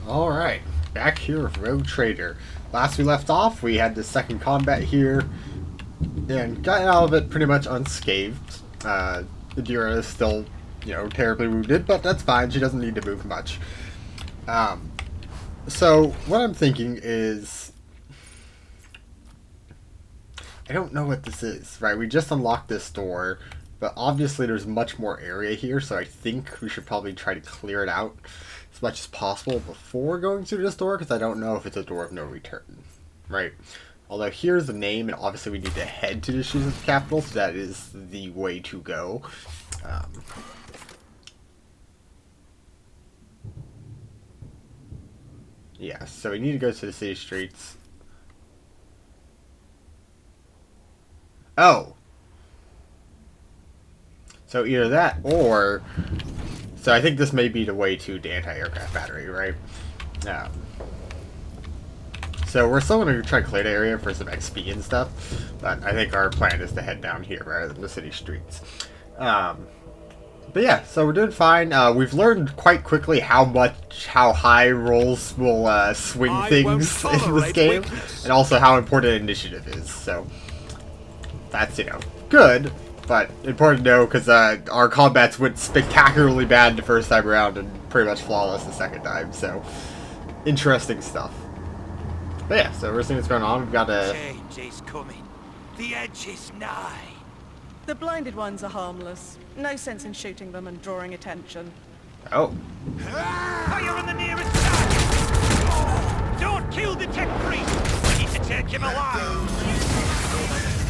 Alright, back here with Rogue Trader. Last we left off, we had the second combat here, and got out of it pretty much unscathed. Adira is still, terribly wounded, but that's fine, she doesn't need to move much. So, what I'm thinking is... I don't know what this is, right? We just unlocked this door, but obviously there's much more area here, so I think we should probably try to clear it out as much as possible before going through this door, because I don't know if it's a door of no return, right? Although here's the name, and obviously we need to head to the Shoes of the Capital, so that is the way to go. Yeah, so we need to go to the city streets. Oh! So either that, or... So I think this may be the way to the anti-aircraft battery, right? So we're still going to try to clear the area for some XP and stuff, but I think our plan is to head down here rather than the city streets. But yeah, so we're doing fine. We've learned quite quickly how high rolls will swing things in this game, and also how important initiative is. So that's, good, but important to know because our combats went spectacularly bad the first time around and pretty much flawless the second time. So interesting stuff. But yeah, so we're seeing what's going on. We've got a... Change is coming. The edge is nigh. The blinded ones are harmless. No sense in shooting them and drawing attention. Oh. Fire on the nearest target! Don't kill the tech priest! We need to take him alive!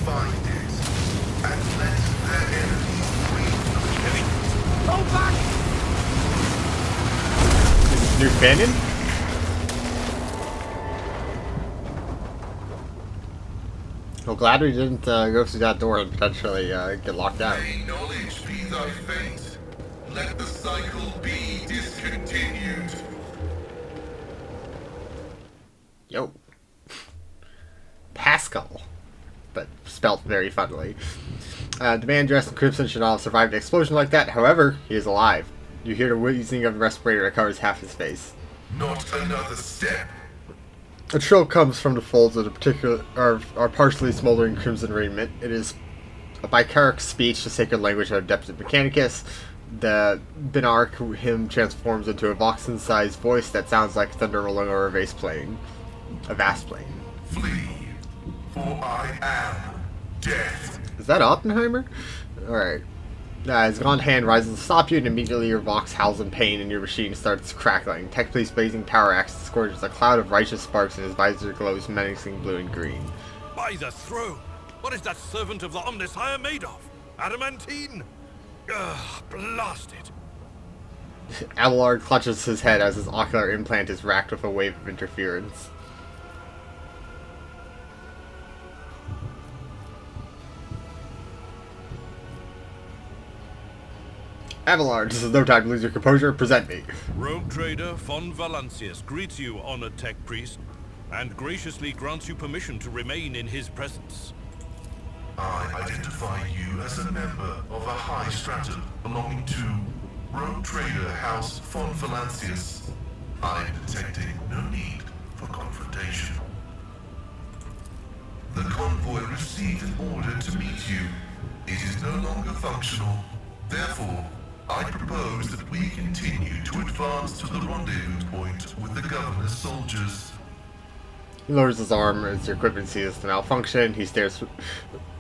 Find it, and let their enemies Go back! Is this new companion? Well, glad we didn't go through that door and potentially get locked out. May knowledge be thy fate. Let the cycle be discontinued. Yo. Pascal. But spelt very funnily. The man dressed in crimson should not have survived an explosion like that. However, he is alive. You hear the wheezing of the respirator that covers half his face. Not another step. A trill comes from the folds of the our partially smoldering crimson raiment. It is a bicaric speech, the sacred language of Adeptus Mechanicus. The Binarch hymn transforms into a voxen-sized voice that sounds like thunder rolling over a vast plain. Flee, for I am death. Is that Oppenheimer? Alright. His gaunt hand rises to stop you, and immediately your Vox howls in pain and your machine starts crackling. Tech Police's blazing power axe scorches a cloud of righteous sparks, and his visor glows menacing blue and green. By the throne! What is that servant of the Omnissiah made of? Adamantine? Ugh, blast it! Abelard clutches his head as his ocular implant is racked with a wave of interference. Abelard, this is no time to lose your composure. Present me. Rogue trader von Valancius greets you, honored tech priest, and graciously grants you permission to remain in his presence. I identify you as a member of a high stratum belonging to Rogue Trader House von Valancius. I am detecting no need for confrontation. The convoy received an order to meet you. It is no longer functional. Therefore, I propose that we continue to advance to the rendezvous point with the governor's soldiers. He lowers his arm as your equipment sees the malfunction. He stares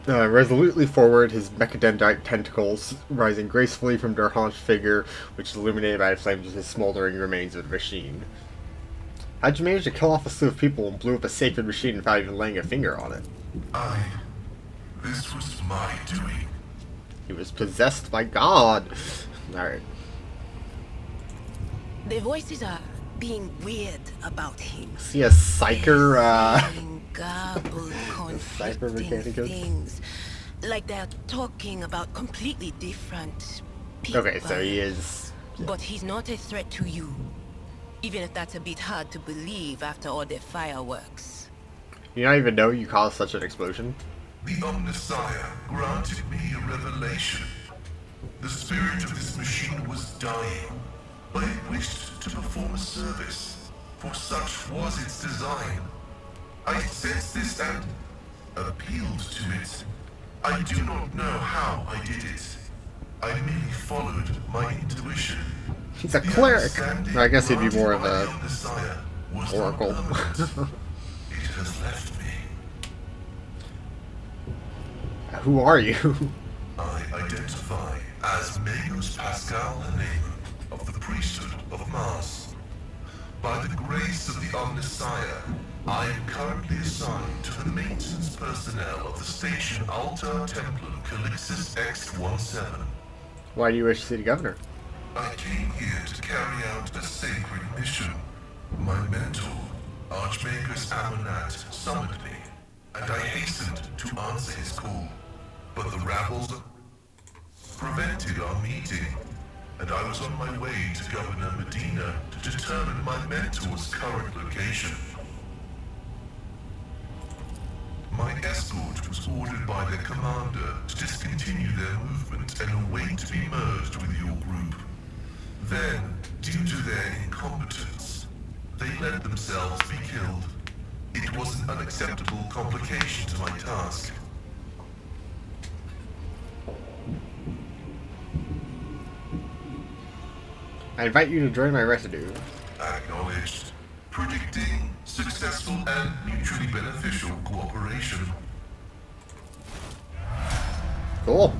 resolutely forward, his mechadendrite tentacles rising gracefully from their hunched figure, which is illuminated by the flames of his smoldering remains of the machine. How'd you manage to kill off a slew of people and blew up a sacred machine without even laying a finger on it? This was my doing. He was possessed by God. Alright. The voices are being weird about him. See a psyker, Garbled, conflicting Mechanicus? things. Like they're talking about completely different people. Okay, so he is... But he's not a threat to you. Even if that's a bit hard to believe after all the fireworks. You don't even know you caused such an explosion? The Omnissiah granted me a revelation. The spirit of this machine was dying, but it wished to perform a service. for such was its design. I sensed this and appealed to it. I do not know how I did it. I merely followed my intuition. He's a cleric. I guess he'd be more of a oracle. It has left me. Who are you? I identify as Magus Pascal Haneman of the priesthood of Mars. By the grace of the Omnissiah, I am currently assigned to the maintenance personnel of the station Altar Templum Calixis X-17. Why do you wish to see the governor? I came here to carry out a sacred mission. My mentor, Archmagus Amonat, summoned me, and I hastened to answer his call. But the rabbles prevented our meeting, and I was on my way to Governor Medina to determine my mentor's current location. My escort was ordered by their commander to discontinue their movement and await to be merged with your group. Then, due to their incompetence, they let themselves be killed. It was an unacceptable complication to my task. I invite you to join my retinue. Acknowledged. Predicting successful and mutually beneficial cooperation. Cool.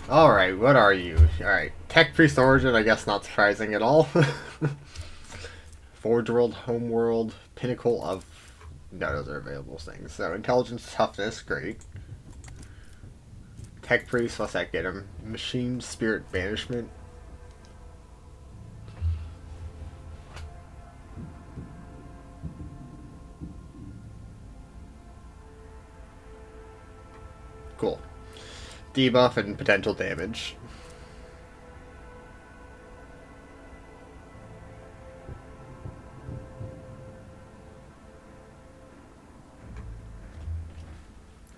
Alright, what are you? Alright, Tech Priest Origin, I guess not surprising at all. Forge World, Home World, Pinnacle of... No, those are available things. So, Intelligence, Toughness, great. Tech Priest, what's that get him? Machine Spirit Banishment. Cool. Debuff and potential damage.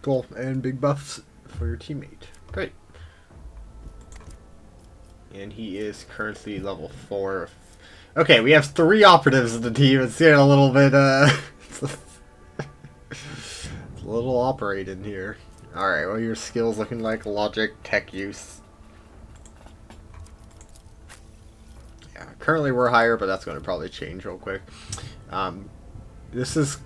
Cool. And big buffs for your teammate. Great. And he is currently level 4. Okay, we have 3 operatives in the team. It's getting a little bit, it's a little operated here. Alright, what are your skills looking like? Logic, tech use. Yeah, currently we're higher, but that's going to probably change real quick. This is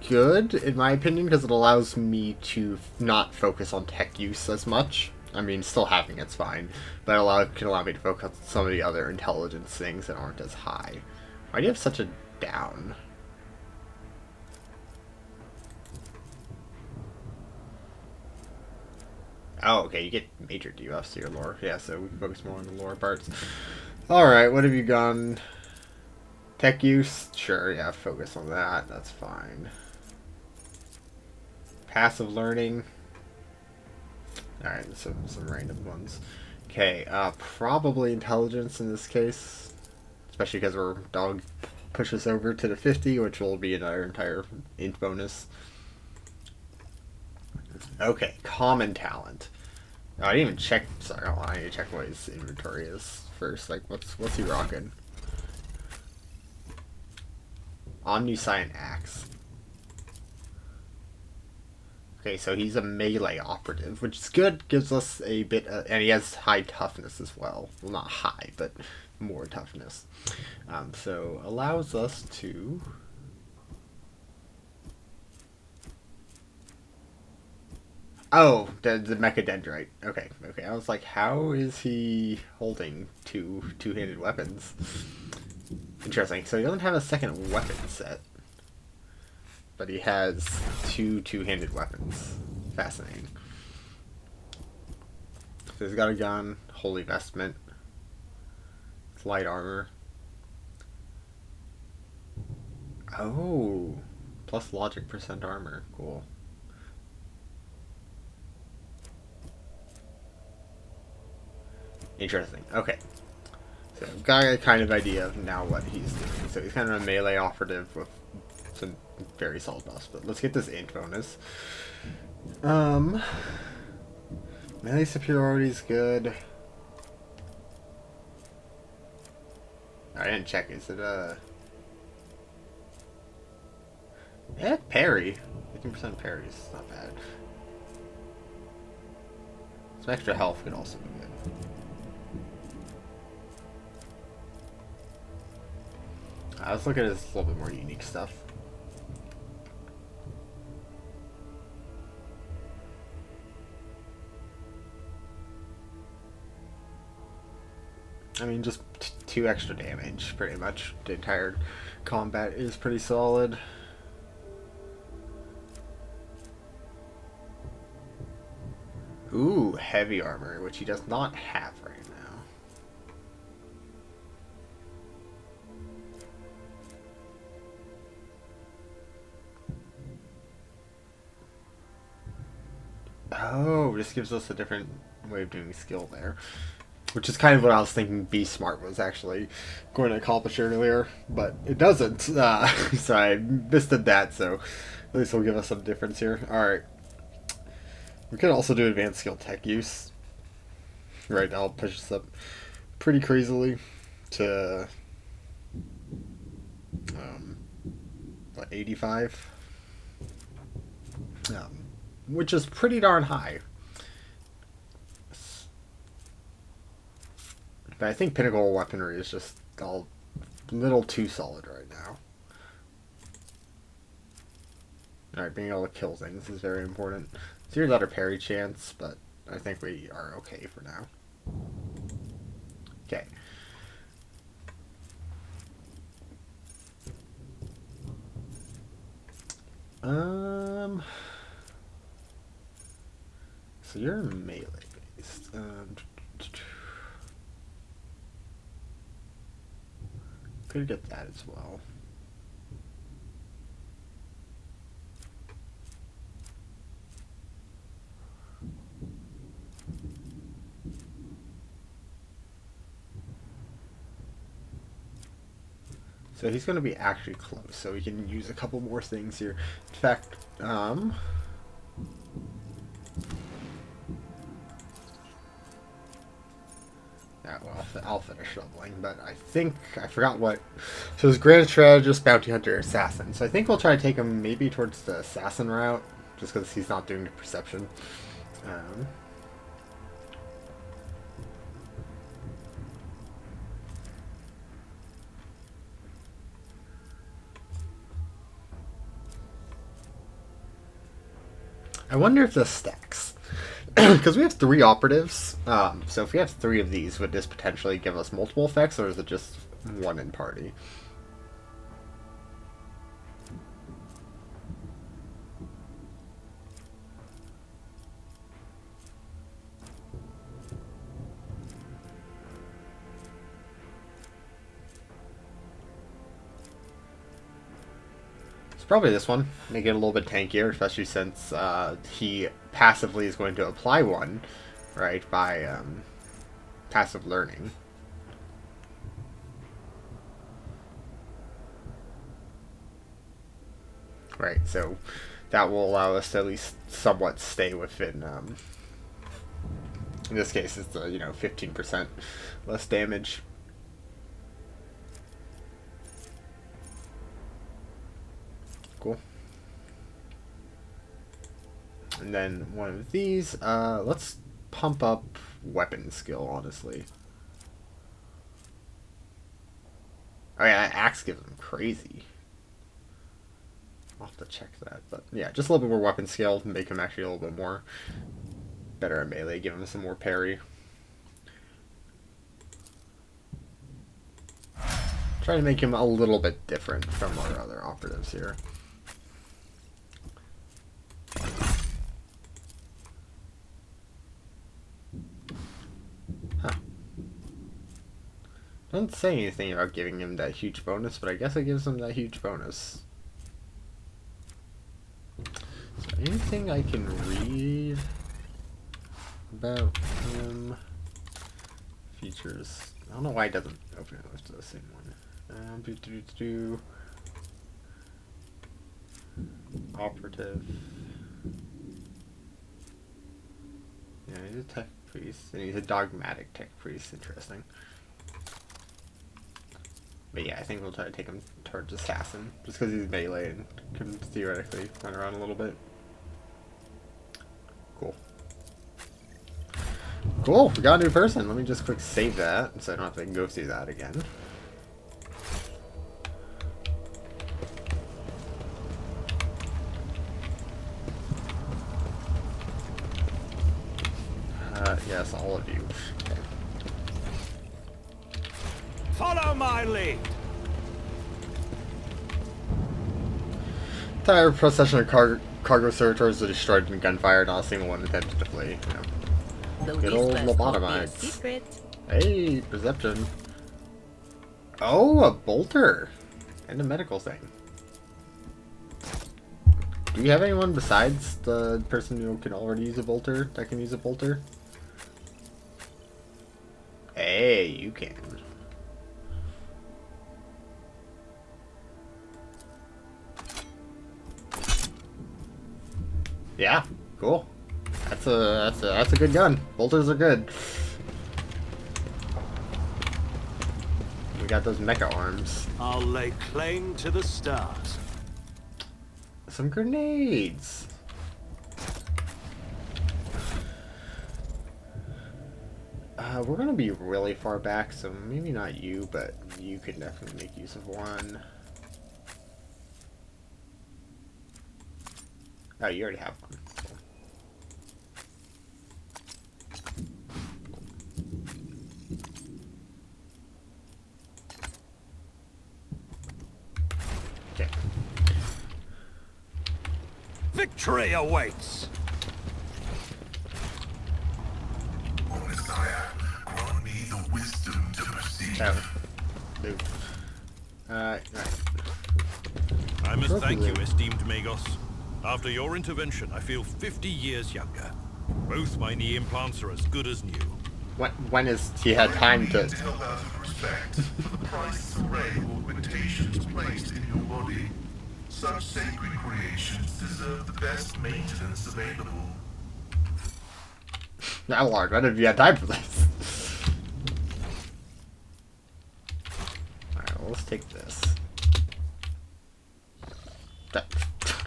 good, in my opinion, because it allows me to not focus on tech use as much. I mean, still having it's fine, but it can allow me to focus on some of the other intelligence things that aren't as high. Why do you have such a down? Oh, okay, you get major debuffs to your lore. Yeah, so we can focus more on the lore parts. Alright, what have you gone? Tech use? Sure, yeah, focus on that. That's fine. Passive learning. Alright, some random ones. Okay, probably intelligence in this case. Especially because our dog pushes over to the 50, which will be another entire int bonus. Okay, common talent. Oh, I didn't even check. Sorry, hold on, I need to check what his inventory is first. Like, what's he rocking? Omniscient Axe. Okay, so he's a melee operative, which is good. Gives us a bit, and he has high toughness as well. Well, not high, but more toughness. So allows us to. Oh, the Mechadendrite. Okay. I was like, how is he holding two-handed weapons? Interesting. So he doesn't have a second weapon set, but he has two-handed weapons. Fascinating. So he's got a gun, holy vestment, it's light armor. Oh, plus logic % armor. Cool. Interesting. Okay. So I've got a kind of idea of now what he's doing. So he's kind of a melee operative with some very solid buffs. But let's get this int bonus. Melee superiority is good. I didn't check. Is it yeah, parry. 15% parry is not bad. Some extra health could also be good. Let's look at his little bit more unique stuff. I mean, just 2 extra damage, pretty much. The entire combat is pretty solid. Ooh, heavy armor, which he does not have right now. Oh, this gives us a different way of doing skill there. Which is kind of what I was thinking Be Smart was actually going to accomplish earlier, but it doesn't. So I missed that, so at least it'll give us some difference here. Alright. We could also do advanced skill tech use. Right, I'll push this up pretty crazily to what, 85? Which is pretty darn high. But I think pinnacle weaponry is just a little too solid right now. Alright, being able to kill things is very important. Zero letter parry chance, but I think we are okay for now. Okay. So you're melee based. Could get that as well. So he's going to be actually close, so we can use a couple more things here. In fact, yeah, well, I'll finish leveling, but I think I forgot what. So his Grand Strategist, Bounty Hunter, Assassin. So I think we'll try to take him maybe towards the Assassin route, just because he's not doing the Perception. I wonder if this stacks. Because we have 3 operatives, so if we have 3 of these, would this potentially give us multiple effects, or is it just 1 in party? Probably this one. Make it a little bit tankier, especially since he passively is going to apply one, right, by passive learning. Right, so that will allow us to at least somewhat stay within, in this case, it's, 15% less damage. Cool. And then one of these, let's pump up weapon skill, honestly. Oh yeah, that axe gives him crazy. I'll have to check that, but yeah, just a little bit more weapon skill to make him actually a little bit more better at melee, give him some more parry. Try to make him a little bit different from our other operatives here. Huh. Doesn't say anything about giving him that huge bonus, but I guess it gives him that huge bonus. Is there anything I can read about him? Features. I don't know why it doesn't open it to the same one. Operative. Yeah, he's a tech priest, and he's a dogmatic tech priest. Interesting. But yeah, I think we'll try to take him towards Assassin, just because he's melee and can theoretically run around a little bit. Cool. Cool, we got a new person. Let me just quick save that, so I don't have to go through that again. Yes, all of you. Okay. Follow my lead. Entire procession of cargo servitors were destroyed in gunfire, not a single one attempted to flee. Yeah. Good old lobotomites. Secret. Hey, perception. Oh, a bolter. And a medical thing. Do you have anyone besides the person who can already use a bolter that can use a bolter? Hey, you can. Yeah, cool. That's a good gun. Bolters are good. We got those mecha arms. I'll lay claim to the stars. Some grenades. We're gonna be really far back, so maybe not you, but you can definitely make use of one. Oh, you already have one. Okay. Victory awaits. Grant me the wisdom to proceed. Oh. Dude. Right. I must thank you, esteemed Magos. After your intervention, I feel 50 years younger. Both my knee implants are as good as new. When has he had time to... Help out of respect for the priceless array of augmentations placed in your body. Such sacred creations deserve the best maintenance available. Now, Lord, when have you had time for this? Alright, well, let's take this.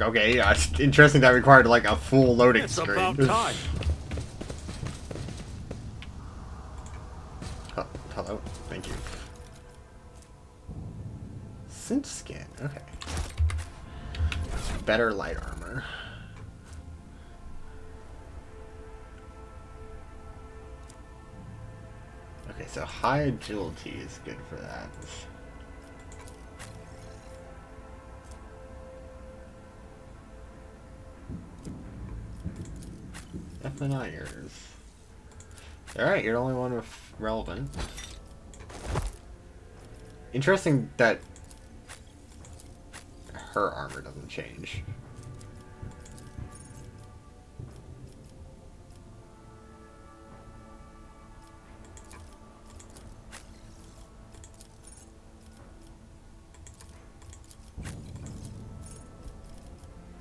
Okay, it's interesting that required like a full loading It's screen. about time. Oh, hello, thank you. Cinch skin, okay. Better light armor. Okay, so high agility is good for that. Definitely not yours. Alright, you're the only one with relevant. Interesting that her armor doesn't change.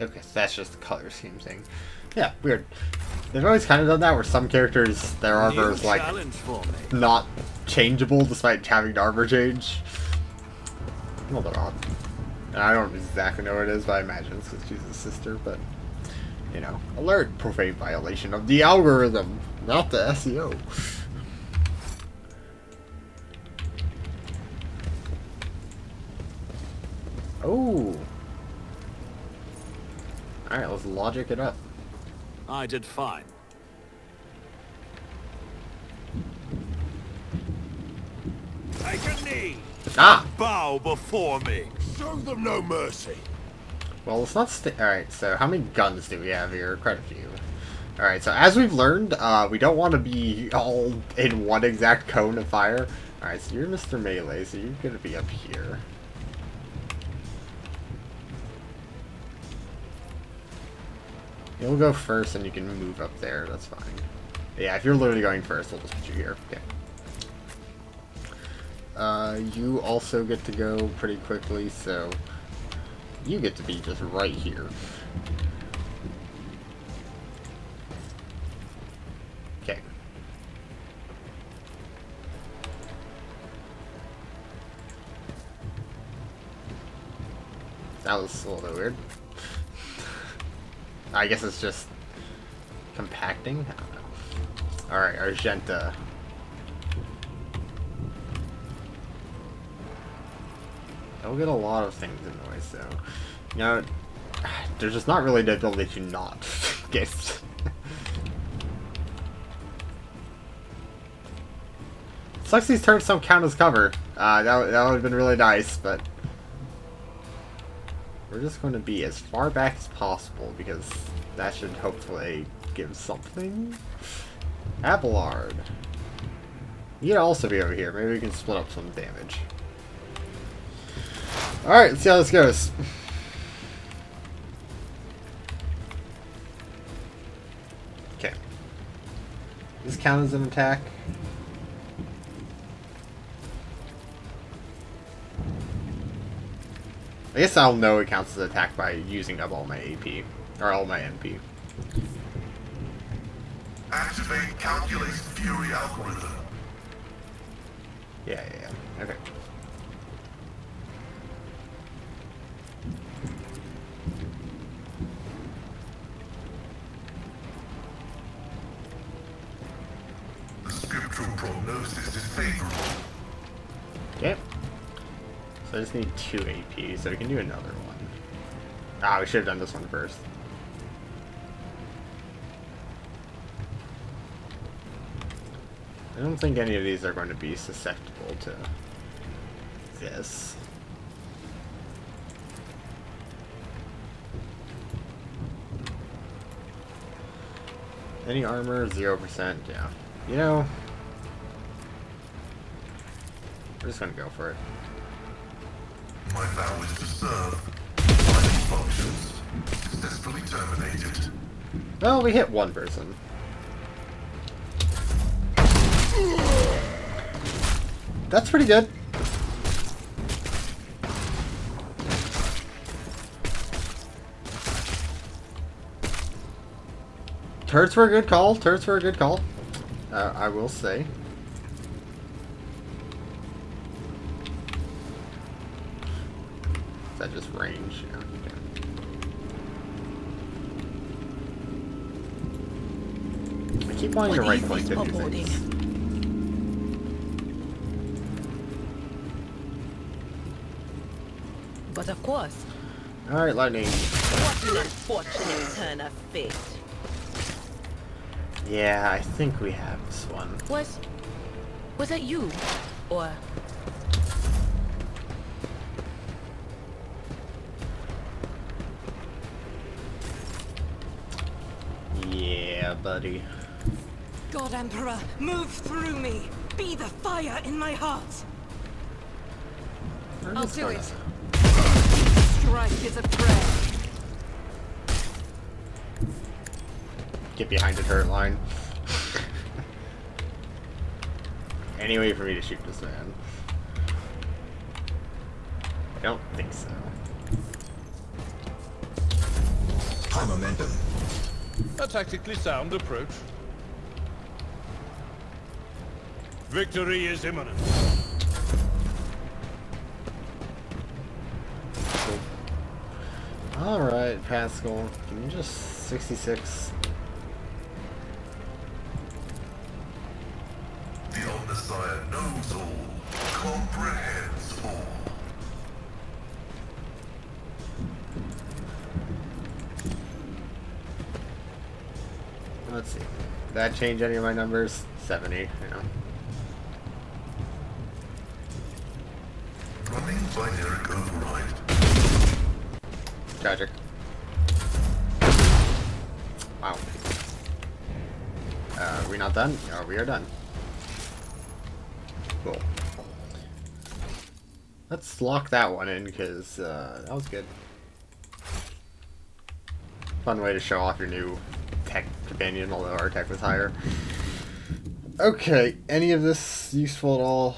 Okay, so that's just the color scheme thing. Yeah, weird. They've always kind of done that where some characters, their armor is like not changeable despite having the armor change. A little bit odd. I don't exactly know what it is, but I imagine it's because she's his sister, but you know. Alert! Profane violation of the algorithm, not the SEO. Oh! Alright, let's logic it up. I did fine. Take a knee. Ah! Bow before me. Show them no mercy. Well, let's not alright, so how many guns do we have here? Quite a few. Alright, so as we've learned, we don't want to be all in one exact cone of fire. Alright, so you're Mr. Melee, so you're going to be up here. You'll go first and you can move up there, that's fine. Yeah, if you're literally going first, we'll just put you here. Okay. You also get to go pretty quickly, so you get to be just right here. Okay. That was a little bit weird. I guess it's just compacting? I don't know. Alright, Argenta. I'll get a lot of things in the way, so... You know, there's just not really the ability to not get... Sucks these turrets don't count as cover. That would have been really nice, but... We're just going to be as far back as possible, because that should hopefully give something. Abelard. You can also be over here. Maybe we can split up some damage. Alright, let's see how this goes. Okay. This counts as an attack. I guess I'll know it counts as an attack by using up all my AP. Or all my MP. Activate Calculate Fury algorithm. Yeah. Okay. The scriptural prognosis is favorable. Okay. So I just need 2 AP, so we can do another one. Ah, we should have done this one first. I don't think any of these are going to be susceptible to this. Any armor? 0%, yeah. You know, we're just gonna go for it. My vow is to serve. Vital functions successfully terminated. Well, we hit one person. That's pretty good. Turrets were a good call. Turrets were a good call. I will say. Is that just range? Yeah. Okay. I keep wanting to right click to do things. But of course. Alright, lightning. What an unfortunate turn of fate. Yeah, I think we have this one. Was that you? Or... Yeah, buddy. God Emperor, move through me. Be the fire in my heart. I'll do it. Strike is a prayer. Get behind the turret line. Any way for me to shoot this man? I don't think so. High momentum. A tactically sound approach. Victory is imminent. Alright, Pascal. Can you just 66? The Omnissiah knows all, comprehends all. Let's see. Did that change any of my numbers? 70, you know. Running binary override. Tragic. Wow. Are we not done? Oh, we are done. Cool. Let's lock that one in, because that was good. Fun way to show off your new tech companion, although our tech was higher. Okay, any of this useful at all?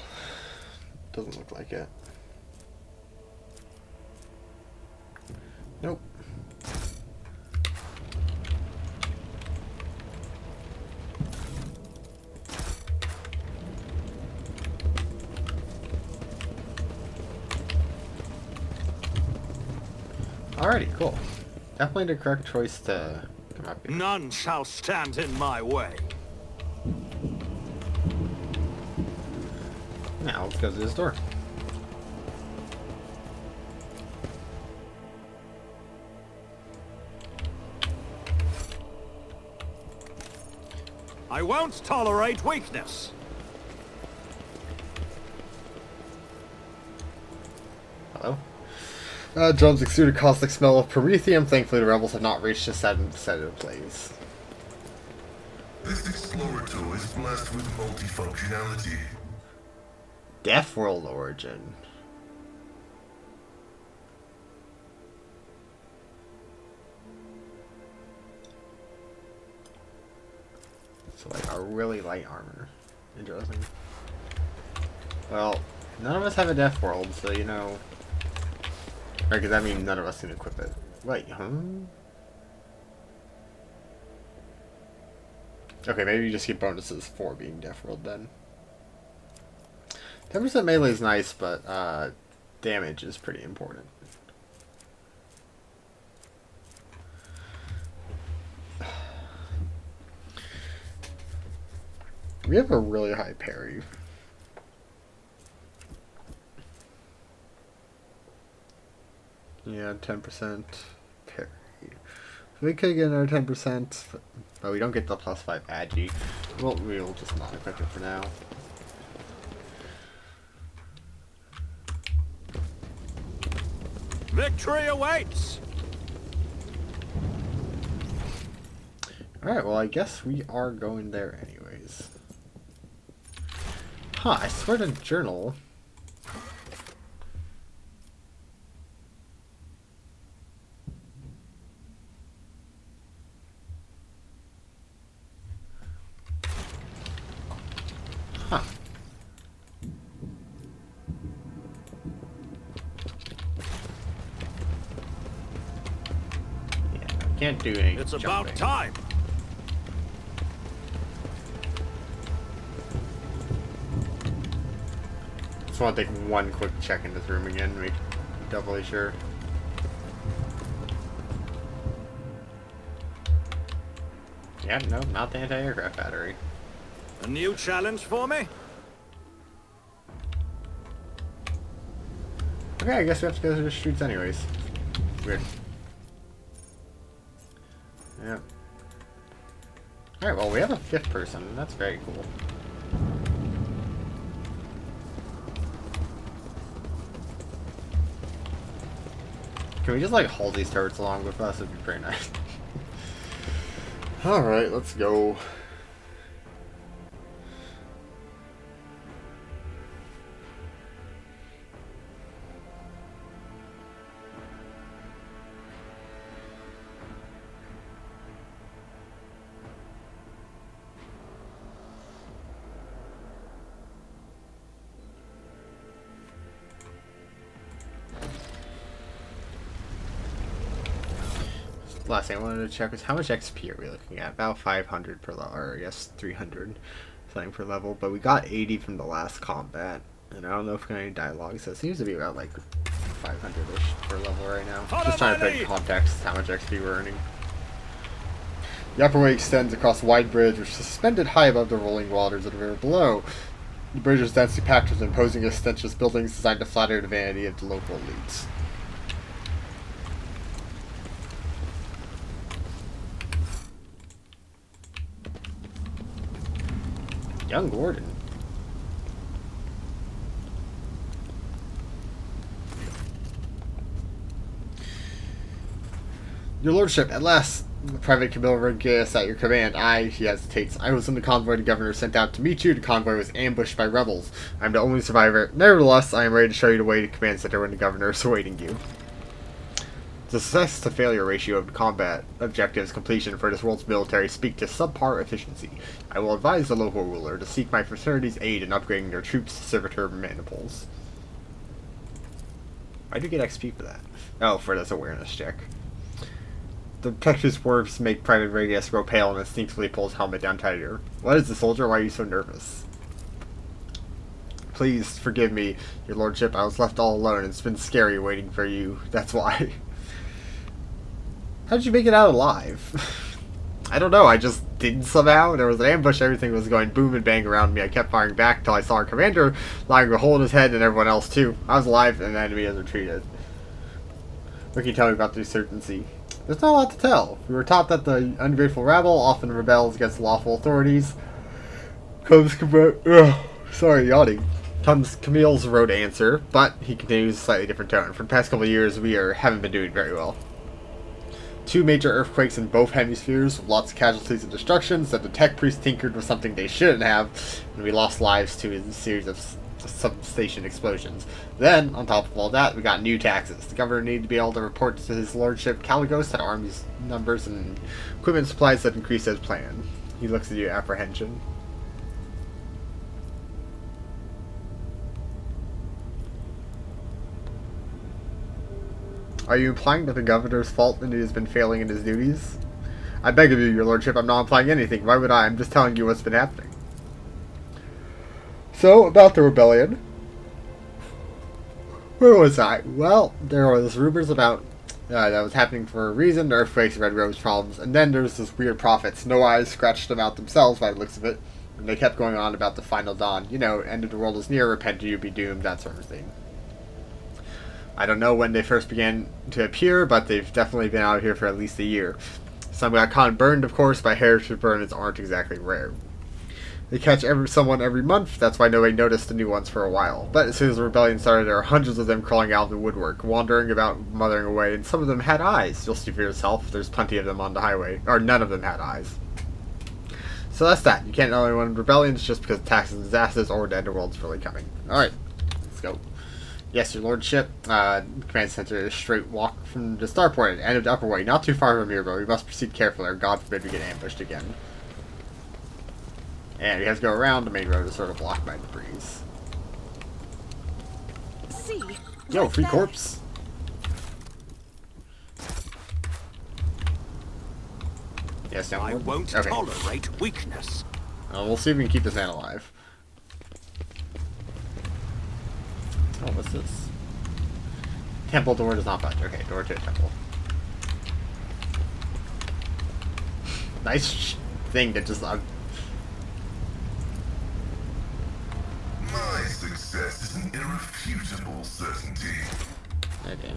Doesn't look like it. Nope. Alrighty, cool. Definitely the correct choice to come up here. None shall stand in my way. Now let's go to this door. I won't tolerate weakness. Hello? Drums exude a caustic smell of promethium. Thankfully, the rebels have not reached the set of blaze. This explorator is blessed with multifunctionality. Death World origin. So, like, a really light armor. Interesting. Well, none of us have a Death World, so you know. Right, because that means none of us can equip it. Wait, huh? Okay, maybe you just get bonuses for being Death World then. 10% melee is nice, but damage is pretty important. We have a really high parry. Yeah, 10% parry. We could get another 10%, but we don't get the +5 agi. Well, we'll just not equip it for now. Victory awaits! Alright, well, I guess we are going there anyways. Huh, I swear to journal. Huh. Yeah, I can't do any It's jumping. about time! Just want to take one quick check in this room again to make doubly sure. Yeah, no, not the anti-aircraft battery. A new challenge for me? Okay, I guess we have to go through the streets anyways. Weird. Yeah. Alright, well, we have a 5th person. That's very cool. Can we just, like, haul these turrets along with us? It'd be pretty nice. Alright, let's go. Last thing I wanted to check was how much XP are we looking at? About 500 per level, or I guess 300 something per level. But we got 80 from the last combat, and I don't know if we got any dialogue, so it seems to be about like 500-ish per level right now. Just trying to put in context how much XP we're earning. The upper way extends across a wide bridge, which is suspended high above the rolling waters of the river below. The bridge is densely packed with imposing ostentatious buildings designed to flatter the vanity of the local elites. Young Gordon. Your Lordship, at last, Private Camille Rodriguez at your command. He hesitates. I was in the convoy the governor sent out to meet you. The convoy was ambushed by rebels. I'm the only survivor. Nevertheless, I am ready to show you the way to command center when the governor is awaiting you. The success to failure ratio of combat objectives completion for this world's military speak to subpar efficiency. I will advise the local ruler to seek my fraternity's aid in upgrading their troops to servitor manifolds. Why do you get XP for that? Oh, for this awareness check. The detective's words make Private Radius grow pale and instinctively pull his helmet down tighter. What is the soldier? Why are you so nervous? Please forgive me, your lordship. I was left all alone and it's been scary waiting for you. That's why. How did you make it out alive? I don't know, I just did somehow. There was an ambush, everything was going boom and bang around me. I kept firing back until I saw our commander lying a hole in his head and everyone else too. I was alive and the enemy has retreated. What can you tell me about the insurgency? There's not a lot to tell. We were taught that the ungrateful rabble often rebels against lawful authorities. Comes Camille's road answer, but he continues a slightly different tone. For the past couple of years, we haven't been doing very well. 2 major earthquakes in both hemispheres, with lots of casualties and destruction, so the tech priests tinkered with something they shouldn't have, and we lost lives to a series of substation explosions. Then, on top of all that, we got new taxes. The governor needed to be able to report to his lordship Caligos that armies numbers and equipment supplies had increased as planned. He looks at you apprehension. Are you implying that the governor's fault and he has been failing in his duties? I beg of you, your lordship, I'm not implying anything. Why would I? I'm just telling you what's been happening. So, about the rebellion. Where was I? Well, there was rumors about that was happening for a reason, the earthquakes, Red Rose problems, and then there's this weird prophet. Snow Eyes scratched them out themselves by the looks of it, and they kept going on about the final dawn. You know, end of the world is near, repent or you be doomed, that sort of thing. I don't know when they first began to appear, but they've definitely been out here for at least a year. Some got caught and burned, of course, but heritage burners aren't exactly rare. They catch someone every month, that's why nobody noticed the new ones for a while. But as soon as the rebellion started, there were hundreds of them crawling out of the woodwork, wandering about, mothering away, and some of them had eyes. You'll see for yourself, there's plenty of them on the highway. Or none of them had eyes. So that's that. You can't know anyone rebellions just because of taxes and disasters or the end of the world's really coming. Alright, let's go. Yes, your lordship. Command center is a straight walk from the starport at the end of the upper way. Not too far from here, but we must proceed carefully or God forbid we get ambushed again. And we have to go around. The main road is sort of blocked by debris. See? Yo, free corpse. Yes, downward. I won't tolerate weakness. We'll see if we can keep this man alive. Oh, what's this? Temple door does not budge. Okay, door to a temple. Nice thing that just... My success is an irrefutable certainty. Okay.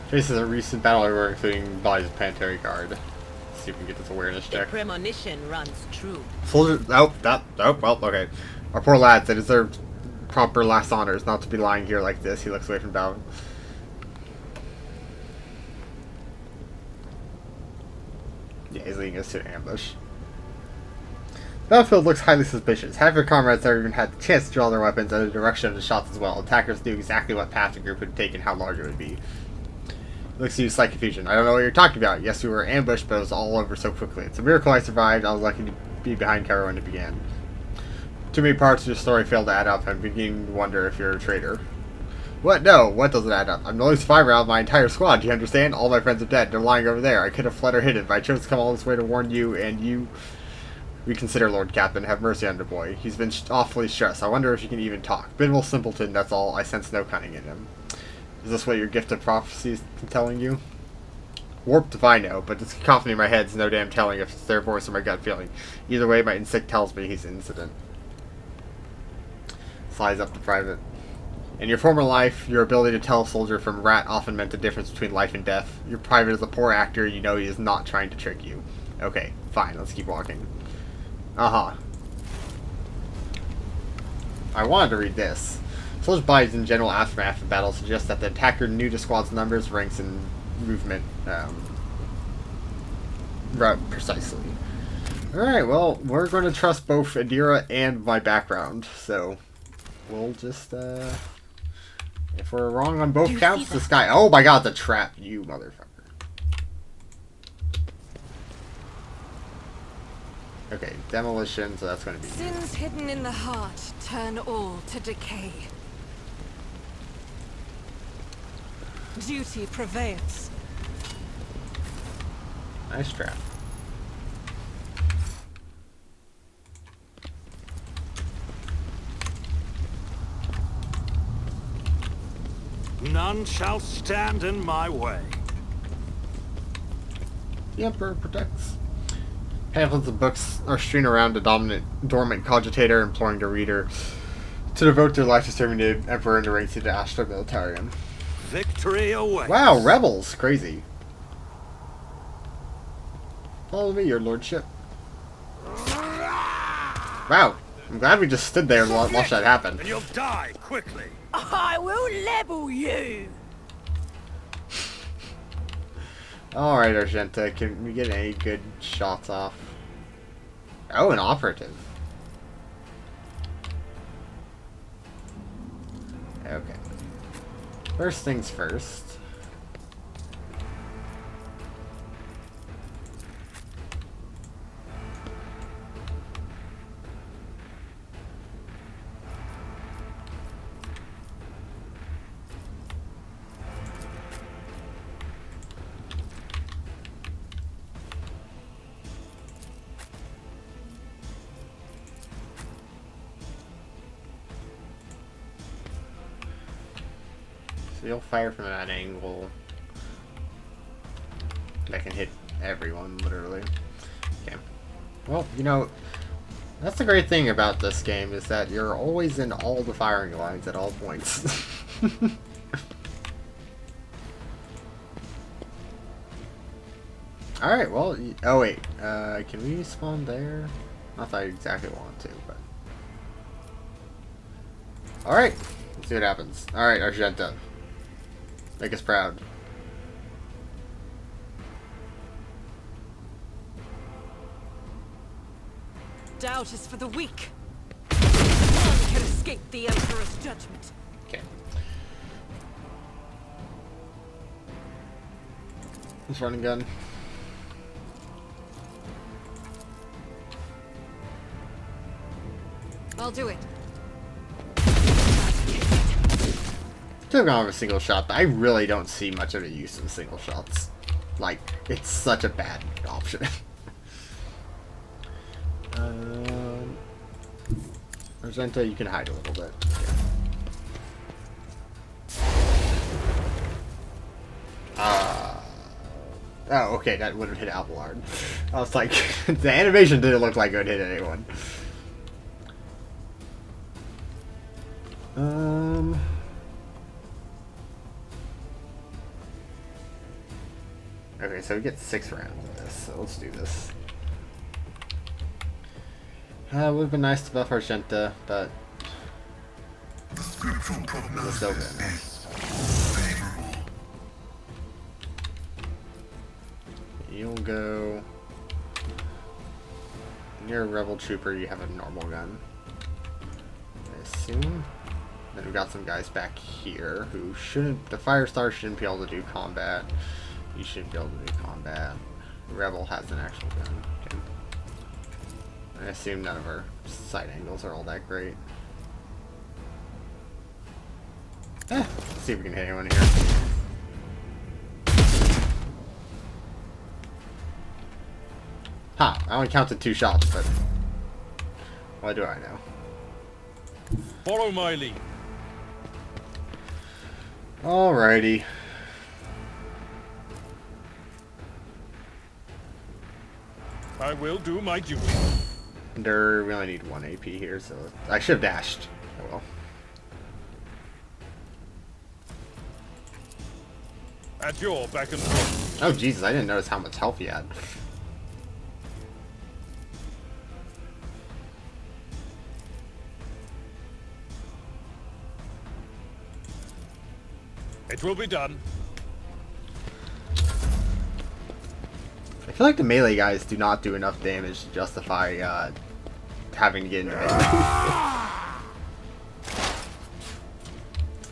Traces a recent battle everywhere, including bodies of planetary guard. Let's see if we can get this awareness The check. premonition runs true. Soldiers, well, okay. Our poor lads, they deserve proper last honors, not to be lying here like this. He looks away from battle. Yeah, he's leading us to an ambush. The battlefield looks highly suspicious. Half your comrades never even had the chance to draw their weapons in the direction of the shots as well. Attackers knew exactly what path the group would take and how large it would be. Looks to you slight confusion. I don't know what you're talking about. Yes, we were ambushed, but it was all over so quickly. It's a miracle I survived. I was lucky to be behind cover when it began. Too many parts of your story failed to add up. I'm beginning to wonder if you're a traitor. What? No, what doesn't add up? I'm the only survivor out of my entire squad, do you understand? All my friends are dead. They're lying over there. I could have fled or hidden, but I chose to come all this way to warn you, and you... Reconsider, Lord Captain. Have mercy on the boy. He's been awfully stressed. I wonder if he can even talk. Biddable simpleton, that's all. I sense no cunning in him. Is this what your gift of prophecy is telling you? Warped if I know, but this cacophony in my head's no damn telling if it's their voice or my gut feeling. Either way, my instinct tells me he's innocent. Slides up to private. In your former life, your ability to tell a soldier from rat often meant the difference between life and death. Your private is a poor actor, you know he is not trying to trick you. Okay, fine, let's keep walking. I wanted to read this. Soldiers' bodies in general aftermath of battle suggest that the attacker knew the squad's numbers, ranks, and movement precisely. Alright, well, we're going to trust both Adira and my background, so we'll just, if we're wrong on both counts, this guy... Oh my god, the trap, you motherfucker. Okay, demolition, so that's going to be... Sins hidden in the heart turn all to decay. Duty prevails. Nice trap. none shall stand in my way. The Emperor protects. Pamphlets and books are strewn around a dormant cogitator, imploring the reader to devote their life to serving the Emperor and to raise the Astra Militarium. Victory awaits. Wow, rebels! Crazy. Follow me, your lordship. Wow, I'm glad we just stood there and watched that happen. And you'll die quickly. I will level you! Alright, Argenta, can we get any good shots off? Oh, an operative. Okay. First things first. So you'll fire from that angle. That can hit everyone, literally. Okay. Well, you know, that's the great thing about this game, is that you're always in all the firing lines at all points. Alright, well, oh wait, can we spawn there? Not that I exactly want to, but... Alright, let's see what happens. Alright, Argenta. Make us proud. Doubt is for the weak. None can escape the Emperor's judgment. Okay. Let's run and gun. I'll do it. Could have gone with a single shot, but I really don't see much of a use in single shots. Like, it's such a bad option. Argenta, you can hide a little bit. Yeah. Oh, okay, that would have hit Abelard. I was like, the animation didn't look like it would hit anyone. Okay, so we get 6 rounds of this, so let's do this. It would have been nice to buff Argenta, but The scriptural prognosis go is then. favorable. You'll go near a rebel trooper. You have a normal gun, I assume. Then we've got some guys back here who shouldn't. The Firestar shouldn't be able to do combat. You shouldn't be able to do combat. The rebel has an actual gun. Okay. I assume none of our sight angles are all that great. Let's see if we can hit anyone here. Ha! I only counted 2 shots, but what do I know? Follow my lead. Alrighty. I will do my duty. We only need 1 AP here, so I should have dashed. Oh well. At your beck and call. Oh Jesus, I didn't notice how much health he had. It will be done. I feel like the melee guys do not do enough damage to justify having to get into melee.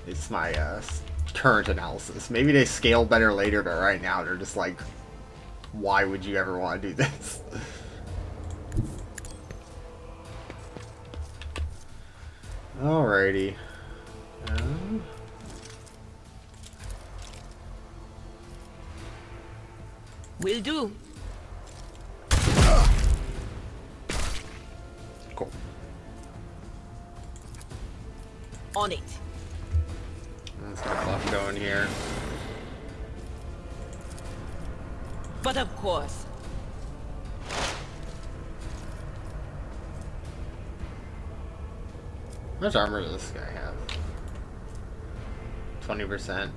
It's my current analysis. Maybe they scale better later, but right now they're just like, why would you ever want to do this? Alrighty. Will do. Cool. On it. Let's get a buff going here. But of course. How much armor does this guy have? 20%.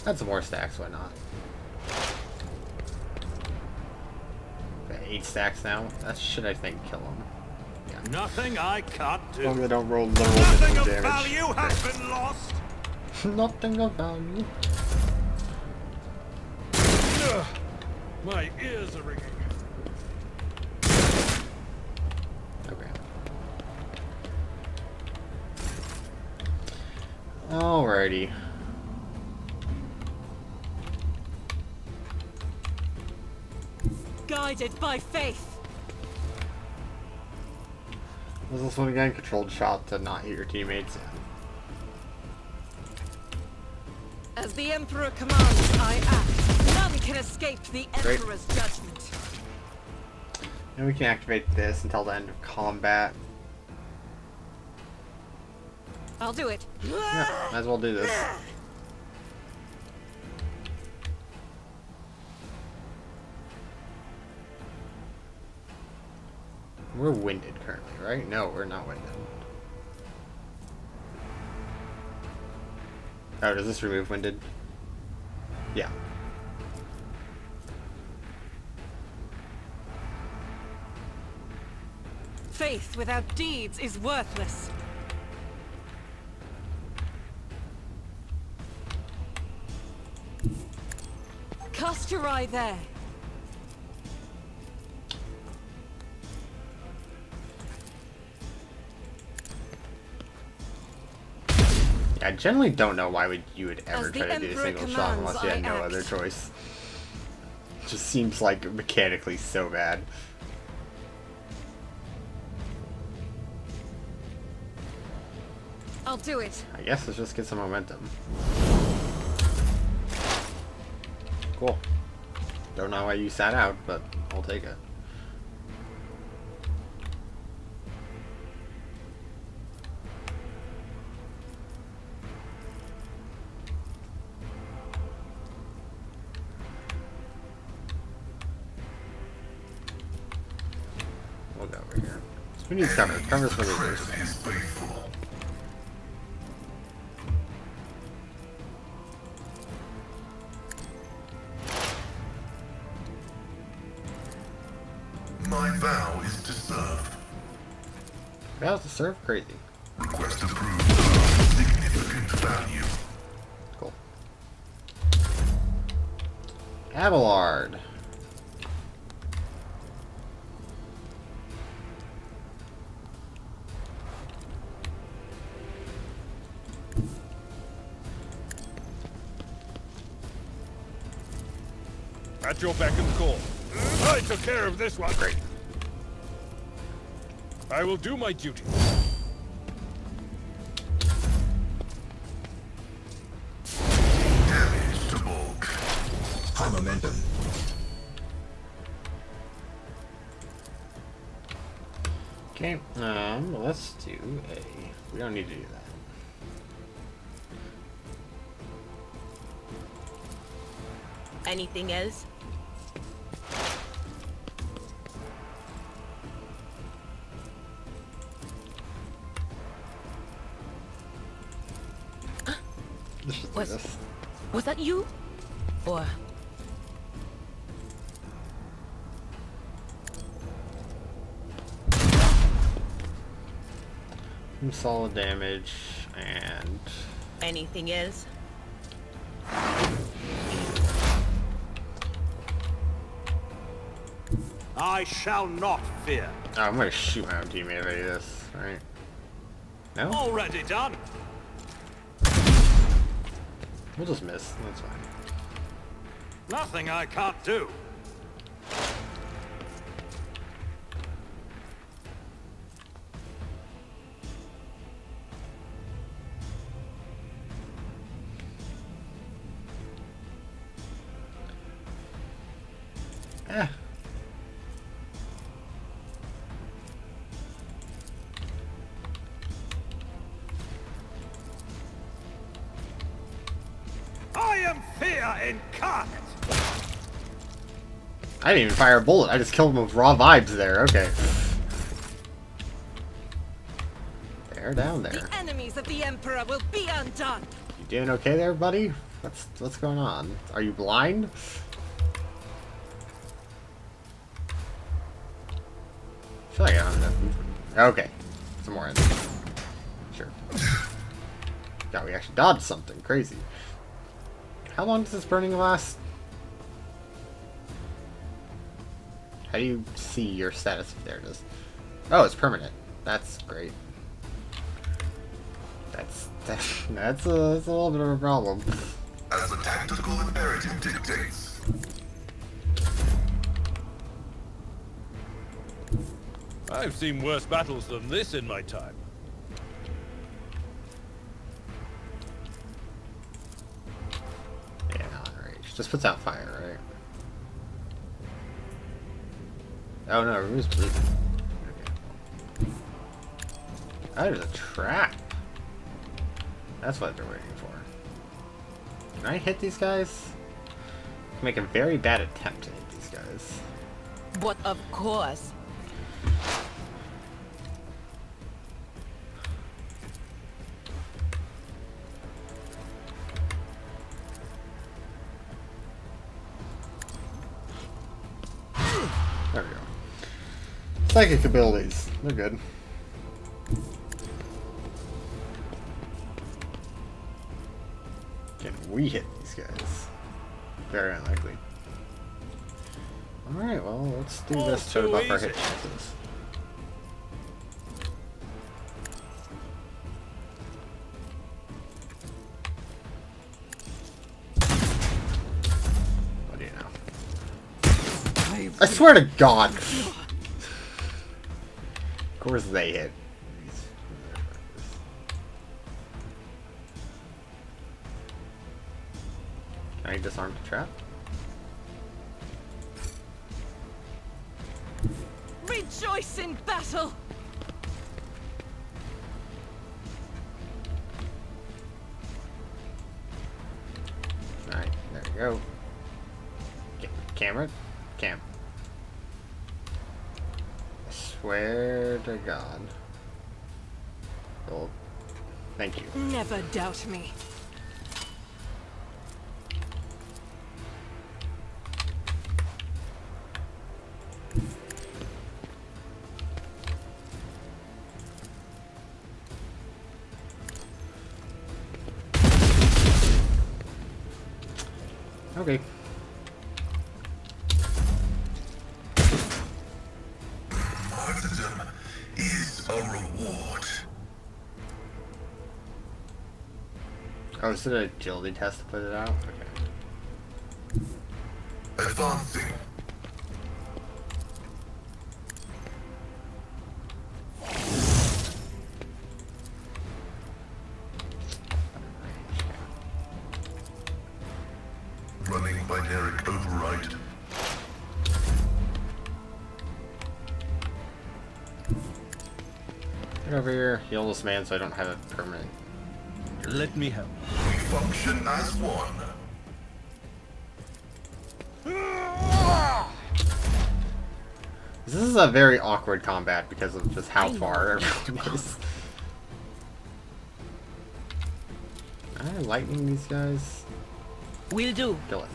Add some more stacks, why not? Got 8 stacks now. That should, I think, kill him. Yeah. Nothing I can't As long as do. they don't roll literal Nothing minimum of damage. value has been lost. Nothing of value. Ugh, my ears are ringing. Okay. Alrighty. Guided by faith. Was this one again? Controlled shot to not hit your teammates. As the Emperor commands, I act. None can escape the Great. Emperor's judgment. And we can activate this until the end of combat. I'll do it. Yeah, might as well do this. We're winded currently, right? No, we're not winded. Oh, does this remove winded? Yeah. Faith without deeds is worthless. Cast your eye there. Yeah, I generally don't know why you would ever As the try to do a Emperor single shot commands, unless you had I no act. other choice. Just seems like mechanically so bad. I'll do it. I guess let's just get some momentum. Cool. Don't know why you sat out, but I'll take it. We'll go over here. So we need cover. Cover's for losers. Crest is faithful. My vow is to serve. How's the serve crazy? Request approved. Significant value. Cool. Abelard. At your beck and call. I took care of this one. Great. I will do my duty. Damage to bulk. High momentum. Okay, let's do a... We don't need to do that. Anything else? Let's just do Was- this. Was that you? Or Some solid damage, and... anything else? I shall not fear. Oh, I'm gonna shoot my own teammate if I do this, right? No? Already done. We'll just miss, that's fine. Nothing I can't do. Eh. I am fear incarnate. I didn't even fire a bullet. I just killed him with raw vibes there. Okay. They're down there. The enemies of the Emperor will be undone. You doing okay there, buddy? What's going on? Are you blind? I feel like I don't have enough movement. Okay. Some more enemies. Sure. God, we actually dodged something crazy. How long does this burning last? How do you see your status? There it is. Oh, it's permanent. That's great. That's a little bit of a problem. As the tactical imperative dictates. I've seen worse battles than this in my time. Yeah, not enraged. Just puts out fire, right? Oh no, Rue's bleeding. Okay. Oh, there's a trap. That's what they're waiting for. Can I hit these guys? I can make a very bad attempt to hit these guys. But of course. There we go. Psychic abilities. They're good. Can we hit these guys? Very unlikely. Alright, well, let's do this to buff our hit chances. What do you know? I swear to God! Of course they hit. Can I disarm the trap? Rejoice in battle. Alright, there we go. Camera? Cam. I swear to God. Oh, thank you. Never doubt me. Okay. Martyrdom is a reward. Oh, is it an agility test to put it out? Okay. Advancing. Running binaric override. Get over here, heal this man so I don't have a permanent. Let me help. We function as one. This is a very awkward combat because of just how far everyone is. Am I lightning these guys? Will do. Kill it.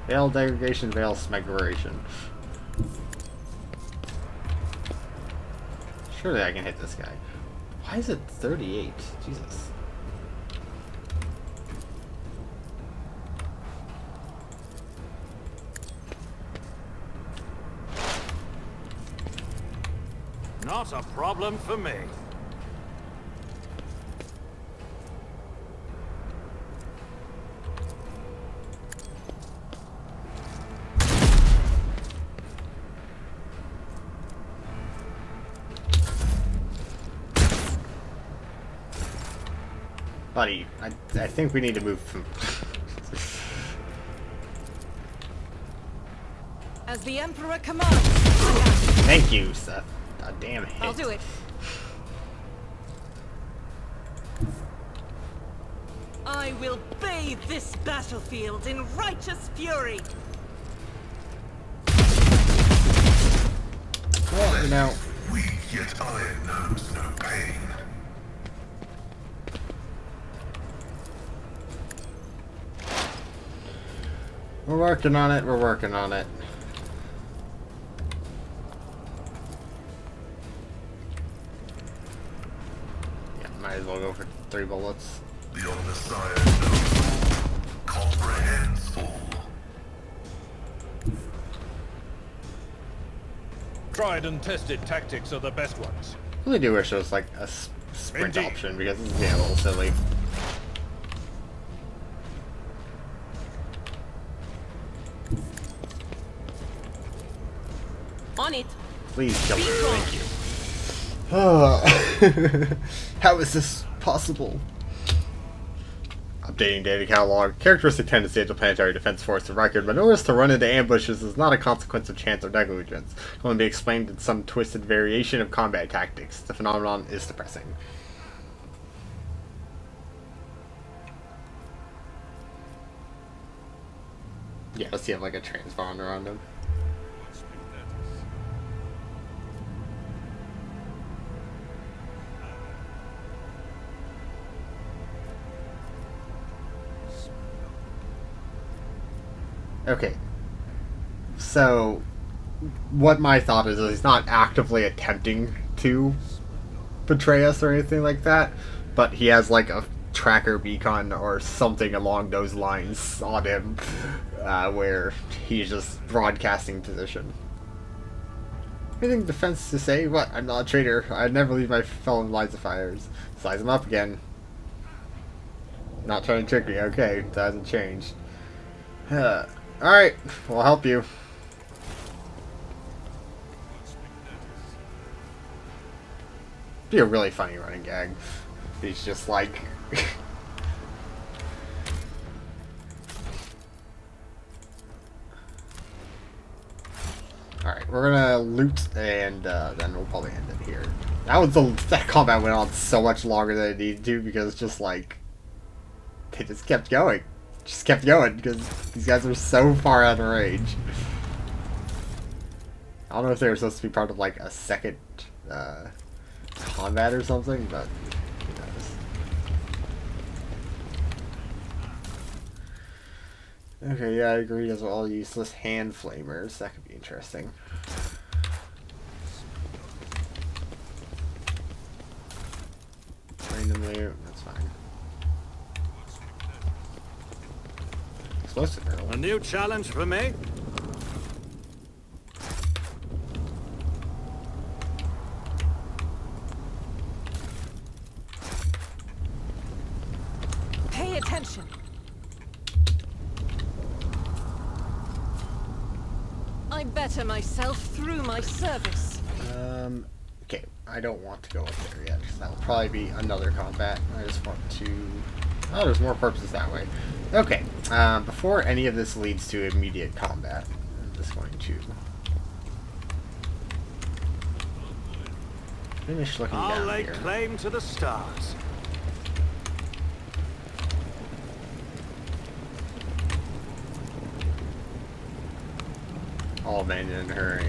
Veil degradation, veil smegration. Surely I can hit this guy. Why is it 38? Jesus. Not a problem for me. Buddy, I think we need to move from... As the Emperor commands, I am. Thank you, Seth. God damn it. I'll do it. I will bathe this battlefield in righteous fury. Well, you know, Weak yet iron knows no pain. we're working on it. We're working on it. Yeah, might as well go for 3 bullets. The Omnissiah knows all, comprehends all. Tried and tested tactics are the best ones. I really do wish there was like a sprint Indeed. option because this is getting a little silly. On it. Please kill me. Be Thank you. How is this possible? Updating data catalog. Characteristic tendency of the planetary defense force of record. Maneuvers to run into ambushes is not a consequence of chance or negligence. It can only be explained in some twisted variation of combat tactics. The phenomenon is depressing. Yeah, does he have like a transponder on him? Okay. So, what my thought is he's not actively attempting to betray us or anything like that, but he has like a tracker beacon or something along those lines on him, where he's just broadcasting position. Anything defense to say? What? I'm not a traitor. I'd never leave my fellow lines of fires. Size him up again. Not trying to trick me. Okay, that hasn't changed. Alright, we'll help you. Be a really funny running gag. He's just like... Alright, we're gonna loot and then we'll probably end it here. That combat went on so much longer than it needed to because just like... They just kept going. Just kept going because these guys are so far out of range. I don't know if they were supposed to be part of like a second combat or something, but who knows. Okay, yeah, I agree. Those are all useless hand flamers. That could be interesting. Randomly, that's fine. Explosive barrel. A new challenge for me? Pay attention. I better myself through my service. Okay, I don't want to go up there yet, because that will probably be another combat. I just want to... Oh, there's more purposes that way. Okay, before any of this leads to immediate combat, I'm just going to finish looking I'll down lay here. claim to the stars. All abandoned her,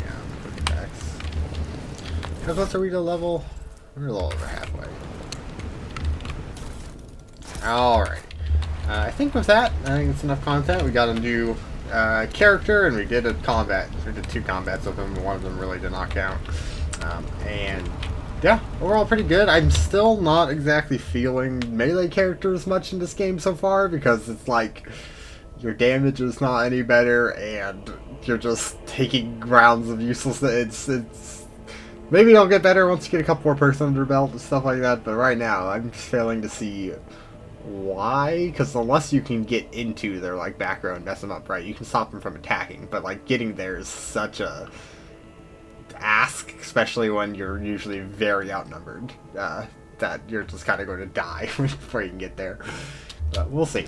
quick attacks. How close are we to level? We're a little over halfway. Alright. I think with that, I think it's enough content. We got a new character, and we did a combat. We did 2 combats with him, and one of them really did not count. And yeah, overall pretty good. I'm still not exactly feeling melee characters much in this game so far, because it's like your damage is not any better, and you're just taking rounds of useless. It's maybe it'll get better once you get a couple more perks under your belt and stuff like that. But right now, I'm just failing to see why. Because unless you can get into their like back row and mess them up, right, you can stop them from attacking. But like getting there is such a ask, especially when you're usually very outnumbered. That you're just kind of going to die before you can get there. But we'll see.